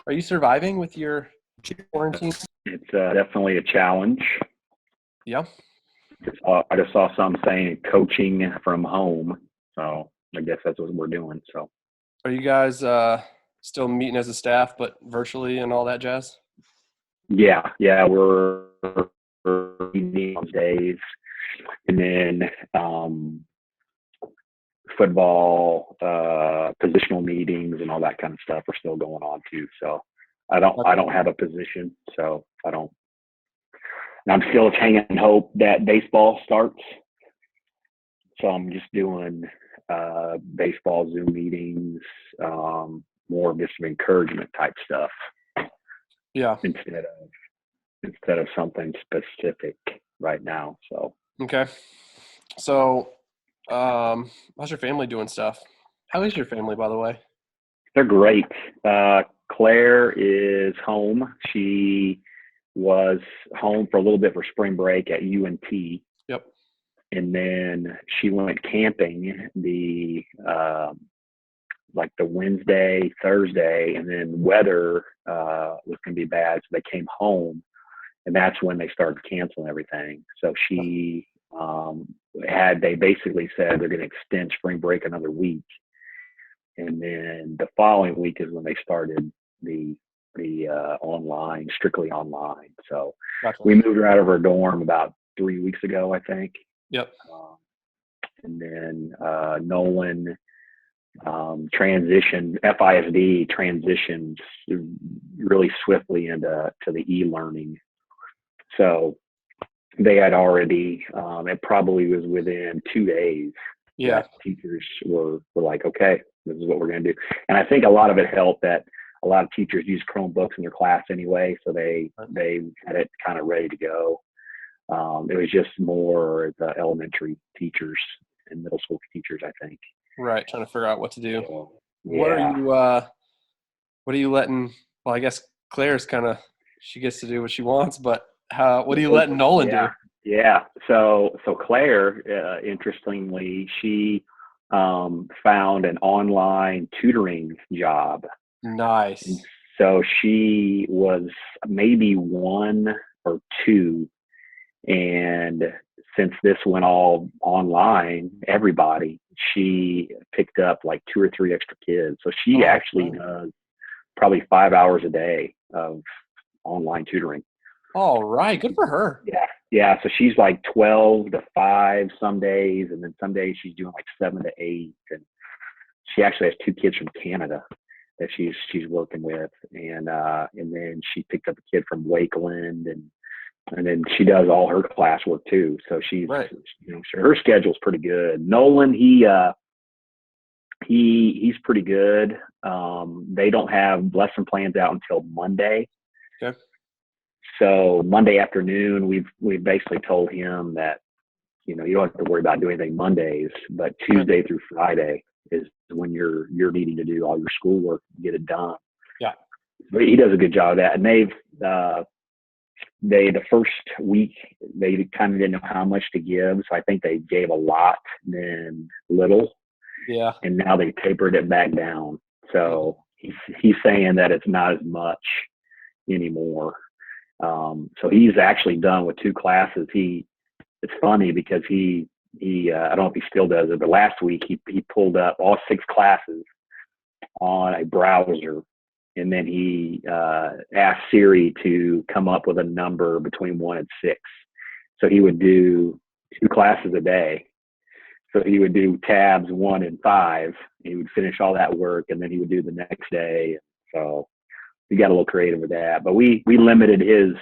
Are you surviving with your quarantine? It's definitely a challenge. Yeah. I just saw some saying coaching from home, so I guess that's what we're doing. So Are you guys still meeting as a staff, but virtually and all that jazz? yeah, we're meeting on days, and then football, positional meetings, and all that kind of stuff are still going on too. So I Okay. don't have a position, so I don't. And I'm still hanging hope that baseball starts. So I'm just doing baseball Zoom meetings, more of just some encouragement type stuff Yeah. instead of something specific right now. So Okay. So, how's your family doing stuff? How is your family, by the way? they're great. Claire is home. She was home for a little bit for spring break at UNT, Yep. and then she went camping like the Wednesday, Thursday, and then weather was going to be bad, so they came home, and that's when they started canceling everything. So she they basically said they're going to extend spring break another week, and then the following week is when they started the online, strictly online. So Gotcha. we moved her out of her dorm about 3 weeks ago, I think. Yep. Um, and then Nolan transitioned really swiftly into the e-learning. So they had already, it probably was within 2 days Yeah. that teachers were like, okay, this is what we're going to do. And I think a lot of it helped that a lot of teachers use Chromebooks in their class anyway, so they had it kind of ready to go. It was just more the elementary teachers and middle school teachers, I think. Right. Trying to figure out what to do. So, What are yeah. you what are you letting, well, I guess Claire's kind of, she gets to do what she wants, but what are you letting Nolan Yeah. do? Yeah. So Claire, interestingly, she found an online tutoring job. And Nice. so she was maybe one or two. And since this went all online, she picked up like two or three extra kids. So she Oh, actually does probably 5 hours a day of online tutoring. all right. Good for her. Yeah. Yeah. So she's like 12 to 5 some days. And then some days she's doing like 7 to 8. And she actually has two kids from Canada that she's working with. And then she picked up a kid from Wakeland, and then she does all her classwork too. So Right. her schedule's pretty good. Nolan, he's pretty good. They don't have lesson plans out until Monday. Okay. So Monday afternoon, we've basically told him that you don't have to worry about doing anything Mondays, but Right. Tuesday through Friday is when you're needing to do all your schoolwork and get it done. Yeah. But he does a good job of that, and the first week they kind of didn't know how much to give, so I think they gave a lot, then little, Yeah. and now they tapered it back down. So he's saying that it's not as much anymore. So he's actually done with two classes. It's funny because he I don't know if he still does it, but last week he pulled up all 6 classes on a browser, and then he asked Siri to come up with a number between 1 and 6. So he would do 2 classes a day. So he would do tabs 1 and 5. He would finish all that work, and then he would do the next day. So we got a little creative with that, but we limited his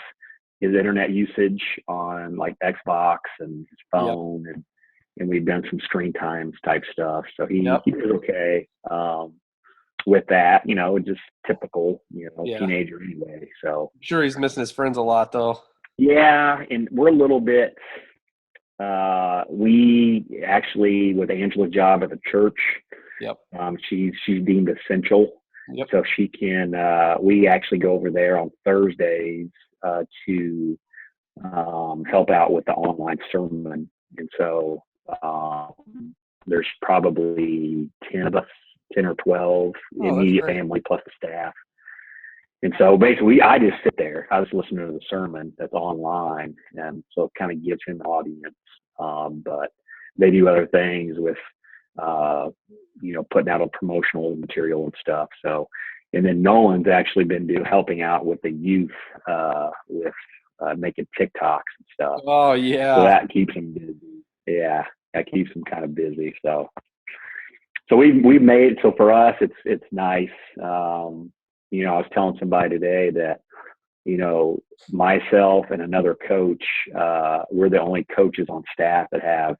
internet usage on like Xbox and his Yep. phone, and we've done some screen times type stuff. So Yep. he did okay with that. Just typical Yeah. teenager anyway. So I'm sure he's missing his friends a lot, though. yeah, and we're a little bit. We actually, with Angela's job at the church, Yep. she's deemed essential. Yep. So she can, we actually go over there on Thursdays to help out with the online sermon. And so there's probably 10 of us, 10 or 12 Oh, that's immediate great. family plus the staff. And so basically, I just sit there. I was listening to the sermon that's online, and so it kind of gives him an audience. But they do other things with, putting out a promotional material and stuff. So, and then Nolan's actually been helping out with the youth with making TikToks and stuff. Oh So yeah. that keeps him busy. Yeah, that keeps him kind of busy. So we've made, so for us, it's nice. I was telling somebody today that, myself and another coach, we're the only coaches on staff that have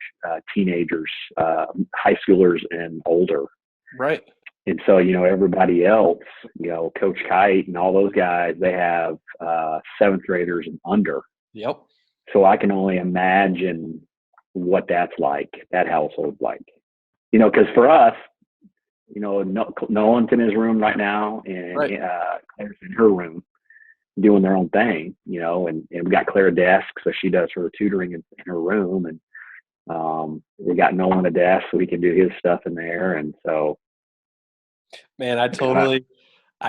teenagers, high schoolers and older. Right. And so, everybody else, Coach Kite and all those guys, they have seventh graders and under. Yep. So I can only imagine what that's like, that household like. Because for us, Nolan's in his room right now, and Right. Claire's in her room doing their own thing, and we got Claire a desk, so she does her tutoring in her room, and we got Nolan a desk so he can do his stuff in there, and so. Man, I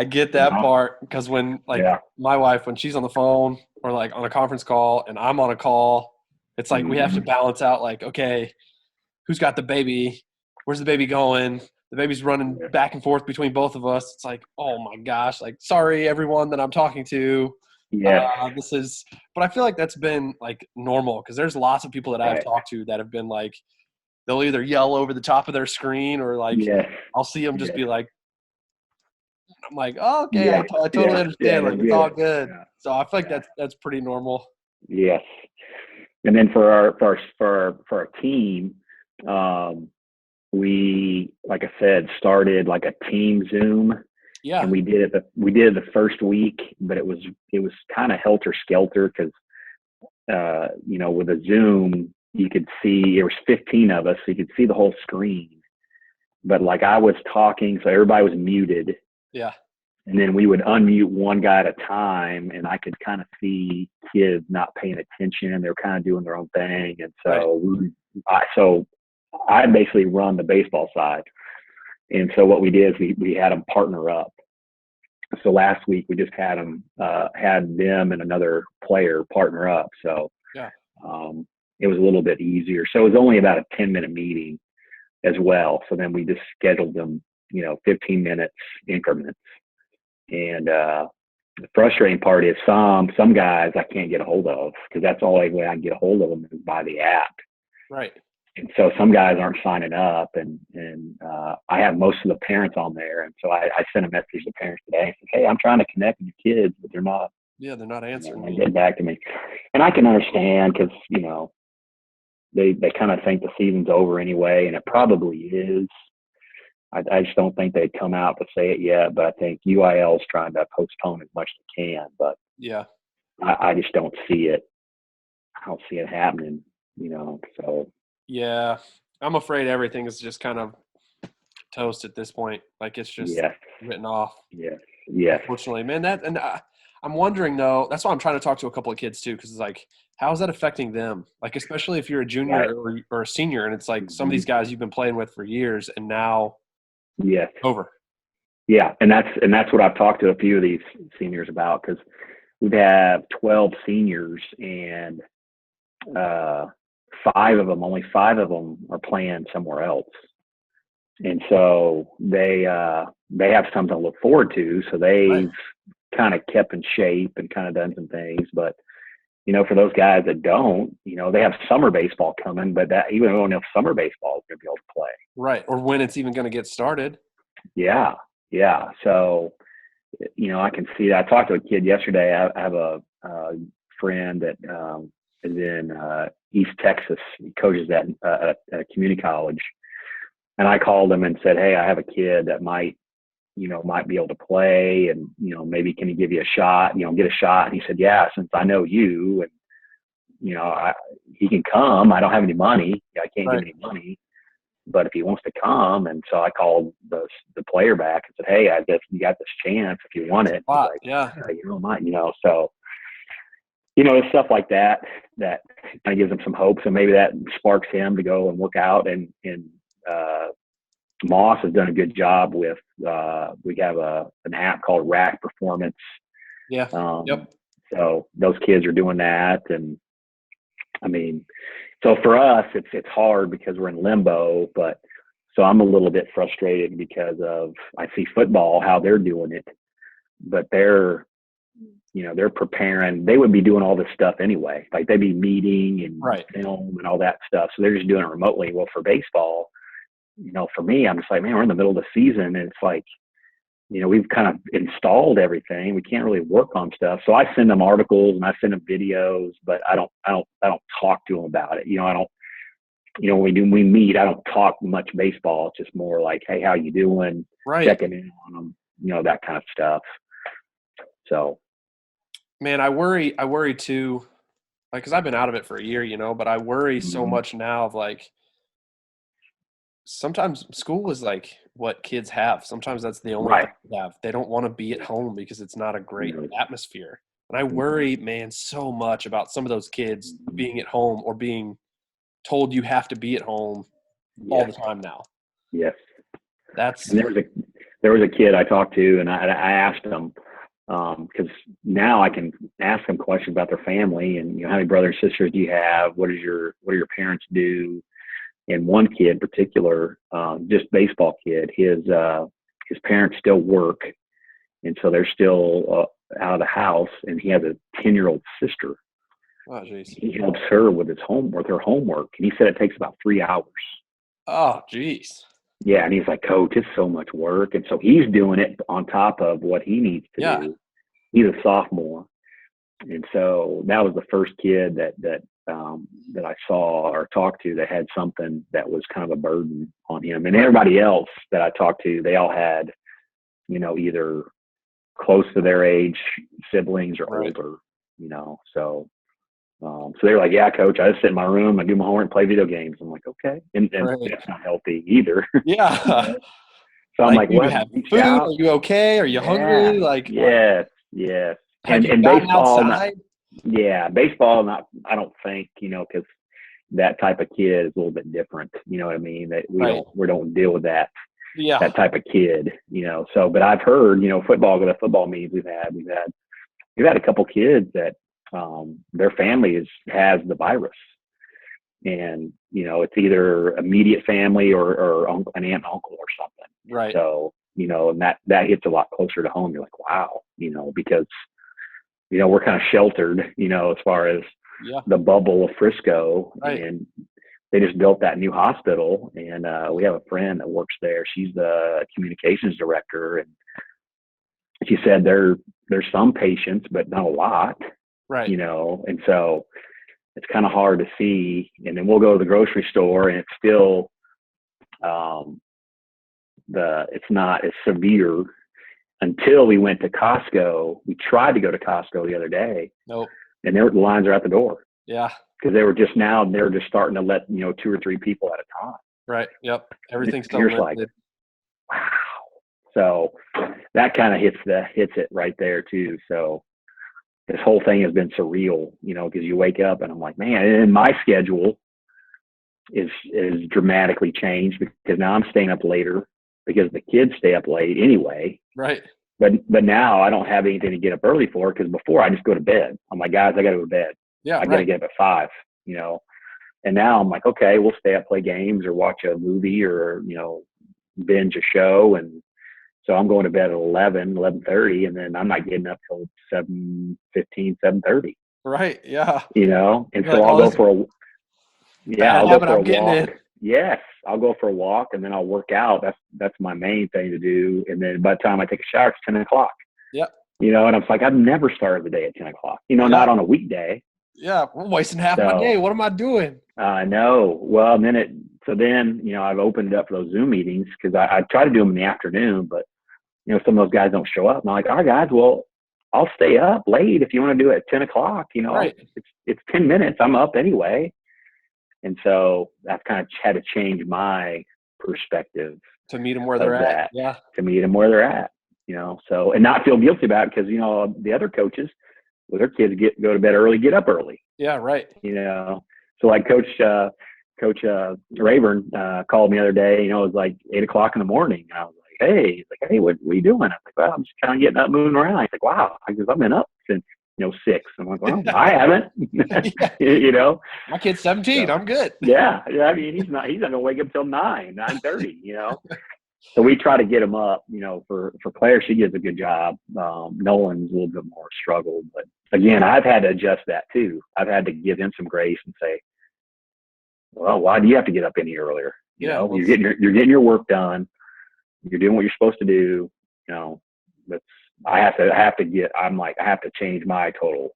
get that part, because when my wife, when she's on the phone or like on a conference call and I'm on a call, it's like we have to balance out, like, okay, who's got the baby? Where's the baby going? The baby's running back and forth between both of us. It's like, oh my gosh, like, sorry everyone that I'm talking to. Yes. But I feel like that's been like normal, because there's lots of people that I've talked to that have been like, they'll either yell over the top of their screen, or like, I'll see them just be like, I'm like, oh, okay, I totally understand. Like, it's all good. Yeah. So I feel like that's pretty normal. Yes. And then for our team, we, like I said, started like a team Zoom. Yeah. And we did it the first week, but it was kind of helter skelter, because with a Zoom, you could see, there was 15 of us, so you could see the whole screen. But like, I was talking, so everybody was muted. Yeah. And then we would unmute one guy at a time, and I could kind of see kids not paying attention. They were kind of doing their own thing. And so I basically run the baseball side. And so what we did is we had them partner up. So last week we just had them and another player partner up. So it was a little bit easier. So it was only about a 10-minute meeting as well. So then we just scheduled them, 15 minutes increments. And the frustrating part is some guys I can't get a hold of, because that's the only way I can get a hold of them is by the app. Right. And so some guys aren't signing up, and I have most of the parents on there. And so I sent a message to parents today. I said, hey, I'm trying to connect with your kids, but they're not. Yeah, they're not answering me. Get back to me. And I can understand, because, they kind of think the season's over anyway, and it probably is. I just don't think they'd come out to say it yet, but I think UIL's trying to postpone as much as they can. But yeah, I just don't see it. I don't see it happening, so. Yeah, I'm afraid everything is just kind of toast at this point. Like, it's just written off. Yeah. Unfortunately, man. I'm wondering though. That's why I'm trying to talk to a couple of kids too, because it's like, how is that affecting them? Like, especially if you're a junior or a senior, and it's like some of these guys you've been playing with for years, and now over. Yeah, and that's what I've talked to a few of these seniors about, because we have 12 seniors, and only five of them are playing somewhere else. And so they have something to look forward to. So they've kind of kept in shape and kind of done some things. But, for those guys that don't, they have summer baseball coming, but that even don't know if summer baseball is going to be able to play. Right. Or when it's even going to get started. Yeah. Yeah. So, I can see that. I talked to a kid yesterday. I have a friend that is in East Texas. He coaches at a community college. And I called him and said, hey, I have a kid that might be able to play, and, maybe can he give you a shot, get a shot. And he said, yeah, since I know you, and, he can come. I don't have any money. I can't give any money, but if he wants to come. And so I called the player back and said, hey, I guess you got this chance if you want it. Like, so, it's stuff like that kind of gives him some hope. So maybe that sparks him to go and work out and Moss has done a good job with, we have an app called Rack Performance. Yeah. Yep. So those kids are doing that. And I mean, so for us, it's hard because we're in limbo, but so I'm a little bit frustrated because of, I see football, how they're doing it, but they're preparing, they would be doing all this stuff anyway. Like they'd be meeting and film and all that stuff. So they're just doing it remotely. Well, for baseball, for me, I'm just like, man, we're in the middle of the season, and it's like, we've kind of installed everything. We can't really work on stuff. So I send them articles and I send them videos, but I don't talk to them about it. When we meet, I don't talk much baseball. It's just more like, hey, how you doing? Checking in on them, that kind of stuff. So, man, I worry too, like, cause I've been out of it for a year, but I worry so much now of like, sometimes school is like what kids have. Sometimes that's the only thing they have. They don't want to be at home because it's not a great atmosphere. And I worry, man, so much about some of those kids being at home or being told you have to be at home all the time now. Yes. And there was a kid I talked to, and I asked him, because now I can ask them questions about their family and, how many brothers and sisters do you have? What do your parents do? And one kid in particular, just baseball kid, his parents still work. And so they're still out of the house, and he has a 10-year-old sister. Oh, geez. He helps her with her homework. And he said it takes about 3 hours. Oh, geez. Yeah. And he's like, Coach, it's so much work. And so he's doing it on top of what he needs to do. He's a sophomore. And so that was the first kid that I saw or talked to that had something that was kind of a burden on him. And everybody else that I talked to, they all had, either close to their age siblings or older, so they're like, yeah, Coach, I just sit in my room, I do my homework and play video games. I'm like, okay. And that's not healthy either. Yeah. So I'm like, you what? Have food? Are you okay? Are you hungry? Yes. Have you and gotten baseball, outside? Baseball, I don't think, because that type of kid is a little bit different. You know what I mean? That we don't deal with that. Yeah. That type of kid, so, but I've heard, football, the football meetings we've had a couple kids that, their family has the virus, and, it's either immediate family or an aunt and uncle or something. Right. So, and that hits a lot closer to home. You're like, wow, because, we're kind of sheltered, as far as the bubble of Frisco, and they just built that new hospital, and we have a friend that works there. She's the communications director, and she said there's some patients, but not a lot, and so it's kind of hard to see. And then we'll go to the grocery store, and it's still it's not as severe until we went to Costco. We tried to go to Costco the other day. Nope. And the lines are at the door. Yeah. Because they're just starting to let 2 or 3 people at a time. Right. Yep. Everything's still limited. Like, wow. So that kind of hits it right there too. So this whole thing has been surreal, because you wake up and I'm like, man, and my schedule is dramatically changed because now I'm staying up later because the kids stay up late anyway. Right. But now I don't have anything to get up early for, because before I just go to bed. I'm like, guys, I got to go to bed. Yeah. I got to get up at 5, and now I'm like, okay, we'll stay up, play games or watch a movie or, binge a show. And so I'm going to bed at 11:30, and then I'm not getting up till 7:15, 7:30. Right. Yeah. And so I'll go for a walk. Yes. I'll go for a walk, and then I'll work out. That's my main thing to do. And then by the time I take a shower, it's 10 o'clock. Yep. And I'm like, I've never started the day at 10 o'clock, not on a weekday. Yeah. I'm wasting half my day. What am I doing? I know. Well, and then I've opened it up for those Zoom meetings, because I try to do them in the afternoon, but, some of those guys don't show up. And I'm like, all right, guys, well, I'll stay up late if you want to do it at 10 o'clock. It's 10 minutes. I'm up anyway. And so I've kind of had to change my perspective to meet them where they're at. Yeah. To meet them where they're at, so, and not feel guilty about it, because, the other coaches, well, their kids go to bed early, get up early. Yeah. Right. So like Coach Coach Rayburn called me the other day. You know, it was like 8 o'clock in the morning. And I was like, hey, he's like, hey, what are you doing? I was like, well, I'm just kind of getting up, moving around. He's like, wow. I guess I've been up since 6. I'm like, well, I haven't. You know, my kid's 17. So, I'm good. Yeah. I mean, he's not gonna wake up till 9:30. You know. So we try to get him up, you know, for Claire, she gives a good job. Nolan's a little bit more struggled, but again, I've had to adjust that too. I've had to give him some grace and say, well, why do you have to get up any earlier? You know, you're getting your work done. You're doing what you're supposed to do. You know, I have to change my total,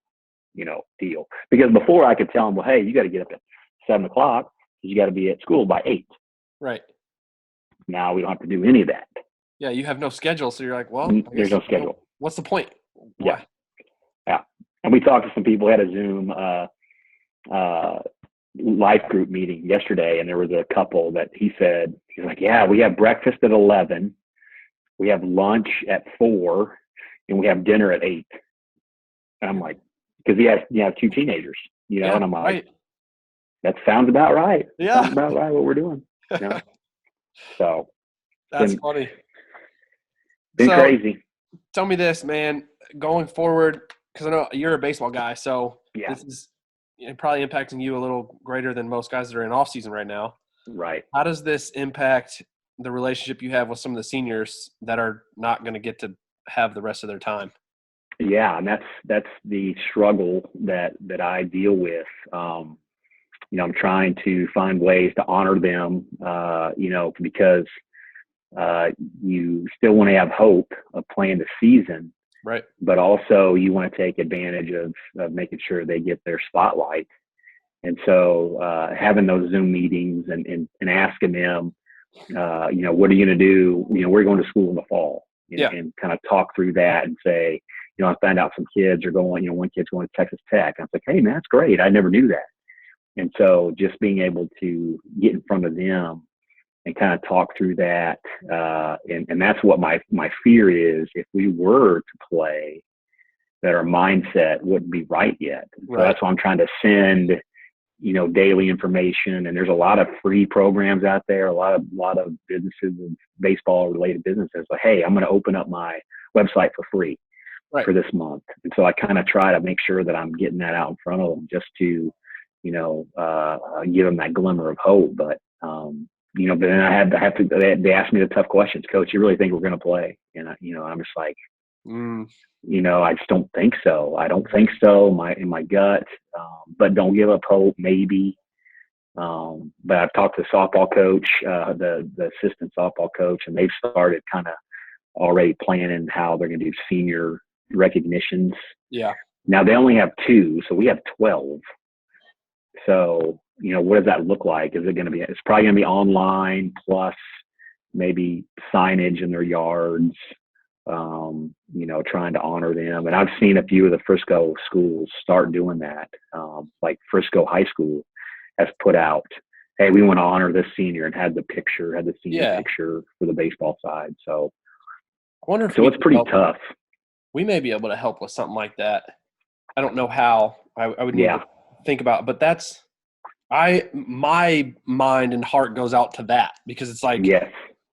you know, deal. Because before I could tell him, well, hey, you got to get up at 7 o'clock because you got to be at school by 8. Right. Now we don't have to do any of that. Yeah, you have no schedule, so you're like, well, there's no schedule. What's the point? Why? Yeah. And we talked to some people, had a Zoom life group meeting yesterday, and there was a couple that he's like, yeah, we have breakfast at 11, we have lunch at 4, and we have dinner at 8. And I'm like, because he has 2 teenagers, you know, and I'm like, right. That sounds about right. Yeah. Sounds about right what we're doing. You know? So that's funny. Been crazy. Tell me this, man, going forward, because I know you're a baseball guy, so this is probably impacting you a little greater than most guys that are in off season right now. Right. How does this impact the relationship you have with some of the seniors that are not going to get to have the rest of their time? Yeah, and that's the struggle that I deal with. You know, I'm trying to find ways to honor them, you know, because you still want to have hope of playing the season, right? But also you want to take advantage of making sure they get their spotlight. And so having those Zoom meetings and asking them, you know, what are you going to do? You know, we're going to school in the fall, and kind of talk through that and say, you know, I found out some kids are going, you know, one kid's going to Texas Tech. And I was like, hey, man, that's great. I never knew that. And so just being able to get in front of them and kind of talk through that. And that's what my fear is, if we were to play, that our mindset wouldn't be right yet. So that's why I'm trying to send, you know, daily information. And there's a lot of free programs out there, a lot of businesses and baseball related businesses like, hey, I'm going to open up my website for free for this month. And so I kind of try to make sure that I'm getting that out in front of them just to, you know, give them that glimmer of hope. But, you know, but then they ask me the tough questions. Coach, you really think we're going to play? And, you know, I'm just like, you know, I just don't think so. I don't think so in my gut, but don't give up hope, maybe. But I've talked to the softball coach, the assistant softball coach, and they've started kind of already planning how they're going to do senior recognitions. Yeah. Now they only have 2, so we have 12. So, you know, what does that look like? Is it going to be, it's probably going to be online plus maybe signage in their yards, you know, trying to honor them. And I've seen a few of the Frisco schools start doing that. Like Frisco High School has put out, hey, we want to honor this senior, and had the senior picture for the baseball side. So I wonder if it's pretty tough. We may be able to help with something like that. I don't know how. I would need to think about, but that's my mind and heart goes out to that, because it's like,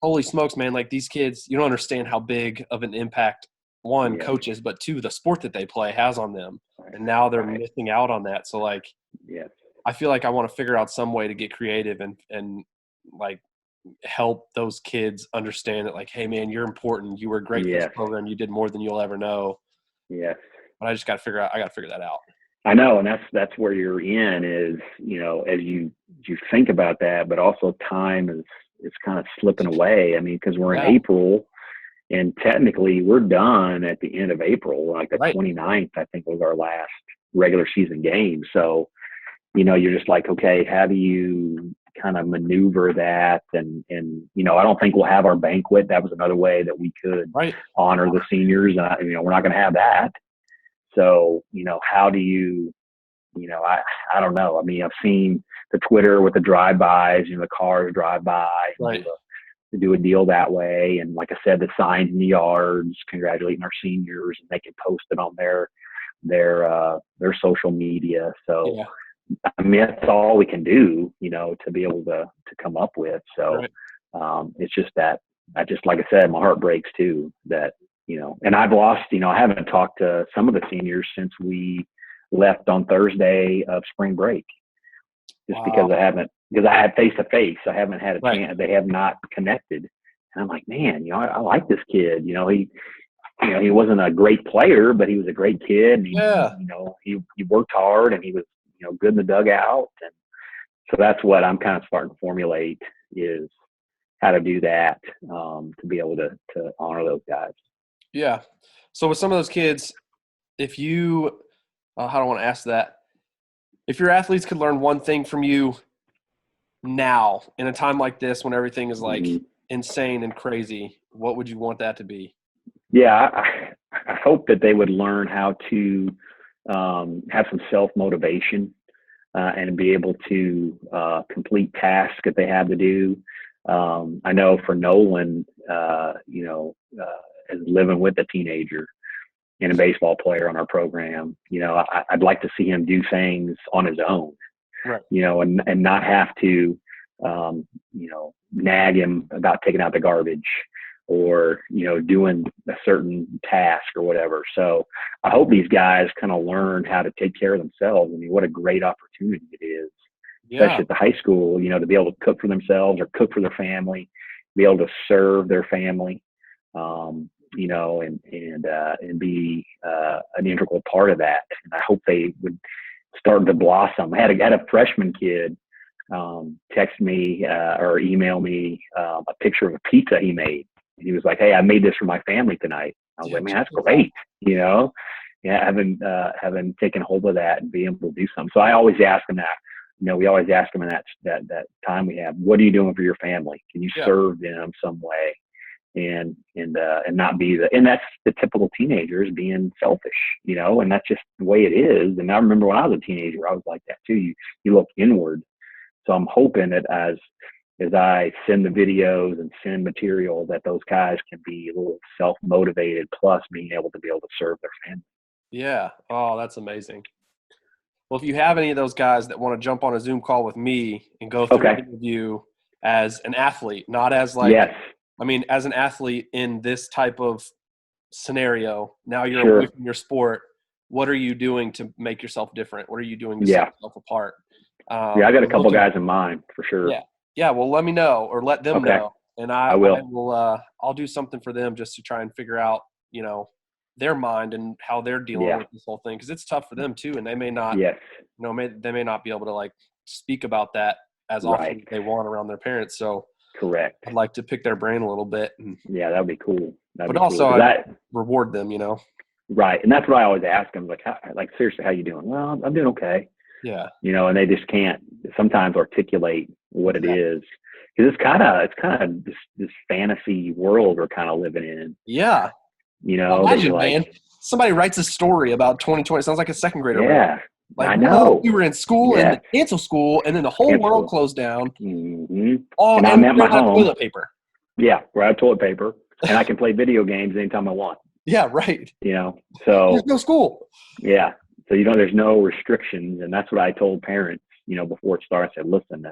holy smokes, man, like these kids, you don't understand how big of an impact one, coaches, but 2, the sport that they play has on them. And now they're missing out on that. So like, I feel like I want to figure out some way to get creative and like help those kids understand that, like, hey man, you're important. You were great for this program. You did more than you'll ever know. But I just got to figure that out. I know. And that's where you're in is, you know, as you think about that, but also time is kind of slipping away. I mean, because we're in April, and technically we're done at the end of April, like the 29th, I think, was our last regular season game. So, you know, you're just like, okay, how do you kind of maneuver that? And, you know, I don't think we'll have our banquet. That was another way that we could honor the seniors. You know, we're not going to have that. So, you know, how do you know, I don't know. I mean, I've seen the Twitter with the drive-bys, you know, the cars drive by to do a deal that way. And like I said, the signs in the yards congratulating our seniors, and they can post it on their social media. So, I mean, that's all we can do, to be able to come up with. So, Right. it's just that like I said, my heart breaks too that, and I've lost, I haven't talked to some of the seniors since we left on Thursday of spring break, just because Wow. because I had face to face. I haven't had a Right. chance. They have not connected. And I'm like, man, I like this kid. He wasn't a great player, but he was a great kid. And Yeah. he worked hard, and he was, good in the dugout. And so that's what I'm kind of starting to formulate is how to do that, to be able to honor those guys. Yeah. So with some of those kids, if you, how do I want to ask that? If your athletes could learn one thing from you now in a time like this when everything is like Mhm. insane and crazy, what would you want that to be? Yeah, I hope that they would learn how to have some self motivation, and be able to complete tasks that they have to do. I know for Nolan, as living with a teenager and a baseball player on our program, I'd like to see him do things on his own, Right. and not have to, nag him about taking out the garbage or, doing a certain task or whatever. So I hope these guys kind of learn how to take care of themselves. I mean, what a great opportunity it is, Yeah. especially at the high school, to be able to cook for themselves or cook for their family, be able to serve their family, and be an integral part of that. And I hope they would start to blossom. I had a freshman kid text me or email me a picture of a pizza he made. He was like, "Hey, I made this for my family tonight." I was Yeah. like, "Man, that's Check this out. great." Yeah, having taken hold of that and being able to do something. So I always ask him that. We always ask him in that time we have, "What are you doing for your family? Can you Yeah. serve them some way?" And not be and that's the typical teenagers being selfish, and that's just the way it is. And I remember when I was a teenager, I was like that too. You look inward. So I'm hoping that as I send the videos and send material, that those guys can be a little self-motivated, plus being able to serve their family. Yeah. Oh, that's amazing. Well, if you have any of those guys that want to jump on a Zoom call with me and go through Okay. an interview as an athlete, not as Yes. as an athlete in this type of scenario, now you're away Sure. from your sport. What are you doing to make yourself different? What are you doing to set Yeah. yourself apart? Yeah. I got a We'll couple do guys that. in mind for sure. Yeah. Yeah. Well, let me know or let them Okay. know. And I I will. will, I'll do something for them just to try and figure out, their mind and how they're dealing Yeah. with this whole thing. Cause it's tough for them too. And they may not, Yes. they may not be able to like speak about that as often Right. as they want around their parents. So Correct. I'd like to pick their brain a little bit, Yeah. That'd be cool. but That'd be cool. also I'd reward them, Right. And that's what I always ask them, like, seriously, how you doing? Well, I'm doing okay. Yeah. And they just can't sometimes articulate what it Exactly. is. Cause it's kind of this fantasy world we're kind of living in, Yeah. that you're Imagine, like, man, somebody writes a story about 2020. Sounds like a second grader wrote. yeah, Like, I whoa, know. we were in school and Yeah. they canceled school and then the whole world Cancel. closed down. Mm-hmm. Oh, And and I'm we at my ran out of home. toilet paper. Yeah. We're out of toilet paper and I can play video games anytime I want, Yeah, right. There's so no school. yeah. So, there's no restrictions. And that's what I told parents, before it started. I said, listen,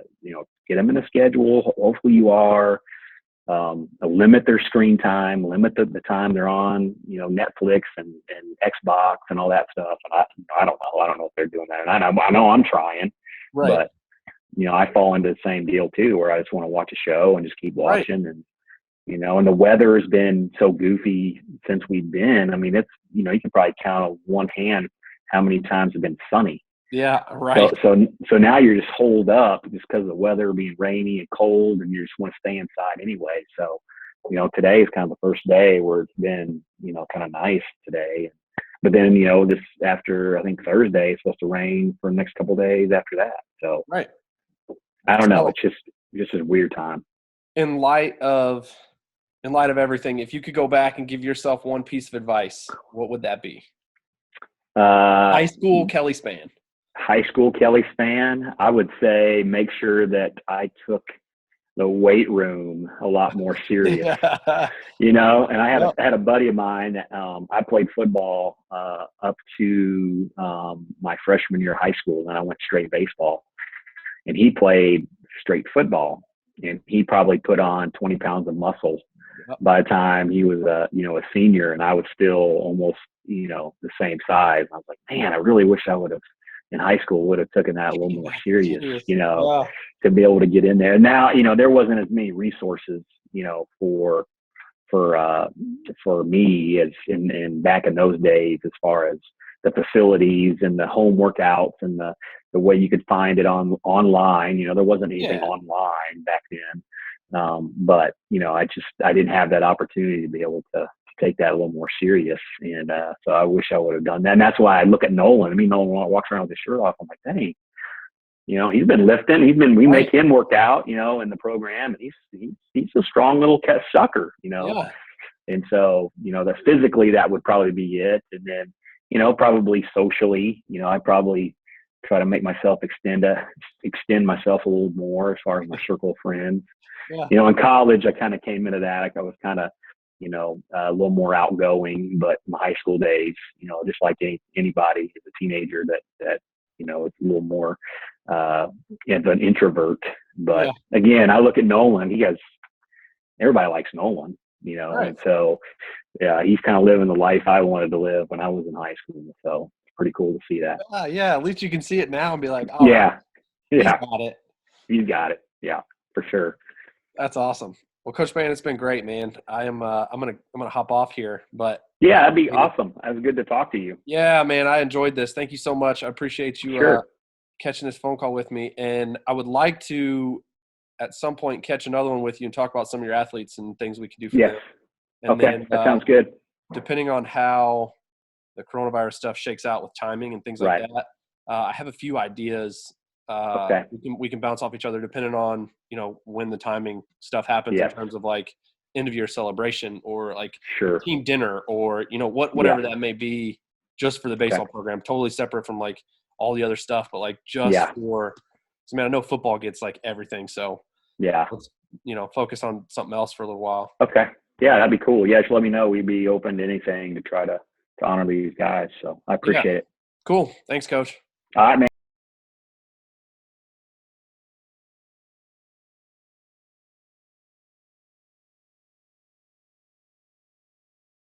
get them in a schedule. Hopefully you are, limit their screen time, limit the time they're on, Netflix and Xbox and all that stuff. And I don't know. I don't know if they're doing that. And I know I'm trying, Right. but, I fall into the same deal too, where I just want to watch a show and just keep Right. watching. And, and the weather has been so goofy since we've been. I mean, it's, you can probably count on one hand how many times have been sunny. Yeah, right. So now you're just holed up just because of the weather being rainy and cold, and you just want to stay inside anyway. So, today is kind of the first day where it's been, kind of nice today. But then, this after I think Thursday, it's supposed to rain for the next couple of days after that. So Right. I don't know. So It's just a weird time. in light of everything, if you could go back and give yourself one piece of advice, what would that be? High school Kelly Spann. High school Kelly Spann, I would say make sure that I took the weight room a lot more serious. Yeah. You know, and I Yep. had a buddy of mine that I played football up to my freshman year of high school, and then I went straight baseball. And he played straight football, and he probably put on 20 pounds of muscle Yep. by the time he was a senior, and I was still almost the same size. I was like, man, I really wish I would have in high school would have taken that a little more serious, Yeah. to be able to get in there. Now, there wasn't as many resources, for me as in back in those days, as far as the facilities and the home workouts and the way you could find it online. There wasn't anything Yeah. online back then. But I didn't have that opportunity to be able to take that a little more serious. And so I wish I would have done that. And that's why I look at Nolan. I mean, Nolan walks around with his shirt off. I'm like, dang, he's been lifting. We make him work out, in the program, and he's a strong little sucker, Yeah. And so, that physically that would probably be it. And then, probably socially, I probably try to make myself extend myself a little more as far as my circle of friends. Yeah. In college, I kind of came into that. I was kind of, a little more outgoing, but in my high school days, just like anybody as a teenager that, it's a little more, of an introvert. But again, I look at Nolan, everybody likes Nolan, Right. and so, yeah, he's kind of living the life I wanted to live when I was in high school. So it's pretty cool to see that. Yeah. At least you can see it now and be like, all Yeah. right, he's got it. You got it. Yeah, for sure. That's awesome. Well, Coach Spann, it's been great, man. I'm gonna hop off here, but yeah, that'd be awesome. It was good to talk to you. Yeah, man, I enjoyed this. Thank you so much. I appreciate you Sure. catching this phone call with me, and I would like to at some point catch another one with you and talk about some of your athletes and things we can do for them. And okay, then, that sounds good. Depending on how the coronavirus stuff shakes out with timing and things like that, I have a few ideas. We can bounce off each other depending on when the timing stuff happens in terms of like end of year celebration or like team dinner or whatever that may be, just for the baseball program, totally separate from like all the other stuff, but like just for. So, man, I know football gets like everything, so let's focus on something else for a little while. Okay. Yeah, that'd be cool. Yeah, just let me know. We'd be open to anything to try to honor these guys. So I appreciate it. Cool. Thanks, Coach. All right, man.